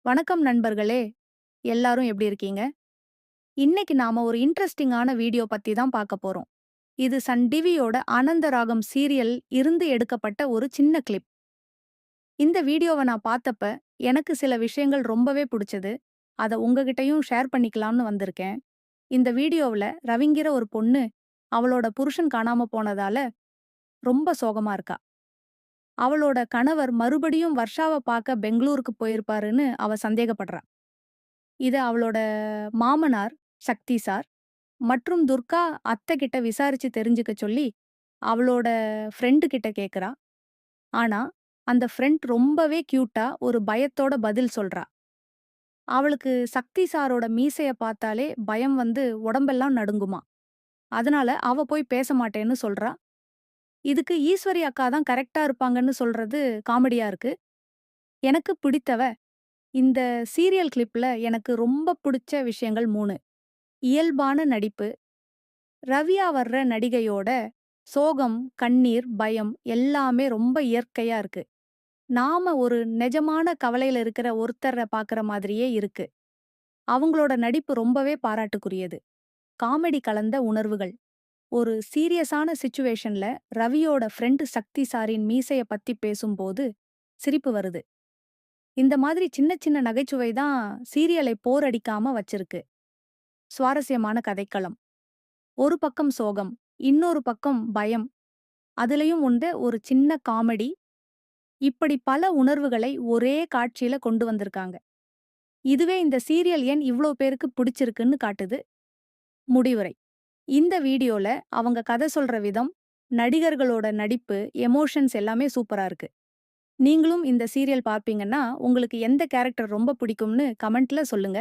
வணக்கம் நண்பர்களே. எல்லாரும் எப்படி இருக்கீங்க? இன்னைக்கு நாம ஒரு இன்ட்ரஸ்டிங்கான வீடியோ பத்தி தான் பார்க்க போறோம். இது சன் டிவியோட ஆனந்தராகம் சீரியல் இருந்து எடுக்கப்பட்ட ஒரு சின்ன கிளிப். இந்த வீடியோவ நான் பார்த்தப்ப எனக்கு சில விஷயங்கள் ரொம்பவே புடிச்சது. அத உங்ககிட்டயும் ஷேர் பண்ணிக்கலாம்னு வந்திருக்கேன். இந்த வீடியோவுல ரவிங்கிற ஒரு பொண்ணு அவளோட புருஷன் காணாம போனதால ரொம்ப சோகமா இருக்கா. அவளோட கணவர் மறுபடியும் வர்ஷாவ பார்க்க பெங்களூருக்கு போயிருப்பாருன்னு அவ சந்தேகப்படுறா. இத அவளோட மாமனார் சக்தி சார் மற்றும் துர்கா அத்தை கிட்ட விசாரிச்சு தெரிஞ்சுக்க சொல்லி அவளோட ஃப்ரெண்டு கிட்ட கேக்குறா. ஆனா அந்த ஃப்ரெண்ட் ரொம்பவே கியூட்டா ஒரு பயத்தோட பதில் சொல்றா. அவளுக்கு சக்தி சாரோட மீசைய பார்த்தாலே பயம் வந்து உடம்பெல்லாம் நடுங்குமா. அதனால அவ போய் பேச மாட்டேன்னு சொல்றா. இதுக்கு ஈஸ்வரி அக்கா தான் கரெக்ட்டா இருப்பாங்கன்னு சொல்றது காமெடியா இருக்கு. எனக்கு பிடித்தவ இந்த சீரியல் கிளிப்ல எனக்கு ரொம்ப பிடிச்ச விஷயங்கள் 3. இயல்பான நடிப்பு, ரவியா வர்ற நடிகையோட சோகம், கண்ணீர், பயம் எல்லாமே ரொம்ப இயற்கையா இருக்கு. நாம ஒரு நெஜமான கவலையில இருக்கிற ஒருத்தர பாக்குற மாதிரியே இருக்கு. அவங்களோட நடிப்பு ரொம்பவே பாராட்டுக்குரியது. காமெடி கலந்த உணர்வுகள். ஒரு சீரியஸான சிச்சுவேஷன்ல ரவியோட ஃப்ரெண்ட் சக்தி சாரின் மீசைய பத்தி பேசும்போது சிரிப்பு வருது. இந்த மாதிரி சின்ன சின்ன நகைச்சுவை தான் சீரியலை போர் அடிக்காம வச்சிருக்கு. சுவாரஸ்யமான கதைக்களம். ஒரு பக்கம் சோகம், இன்னொரு பக்கம் பயம். அதுலயும் உண்டு ஒரு சின்ன காமெடி. இப்படி பல உணர்வுகளை ஒரே காட்சியில கொண்டு வந்திருக்காங்க. இதுவே இந்த சீரியல் ஏன் இவ்ளோ பேருக்கு பிடிச்சிருக்குன்னு காட்டுது. முடிவுரை. இந்த வீடியோல அவங்க கதை சொல்ற விதம், நடிகர்களோட நடிப்பு, எமோஷன்ஸ் எல்லாமே சூப்பரா இருக்கு. நீங்களும் இந்த சீரியல் பார்ப்பீங்கன்னா, உங்களுக்கு எந்த கேரக்டர் ரொம்ப பிடிக்கும்னு கமெண்ட்ல சொல்லுங்க.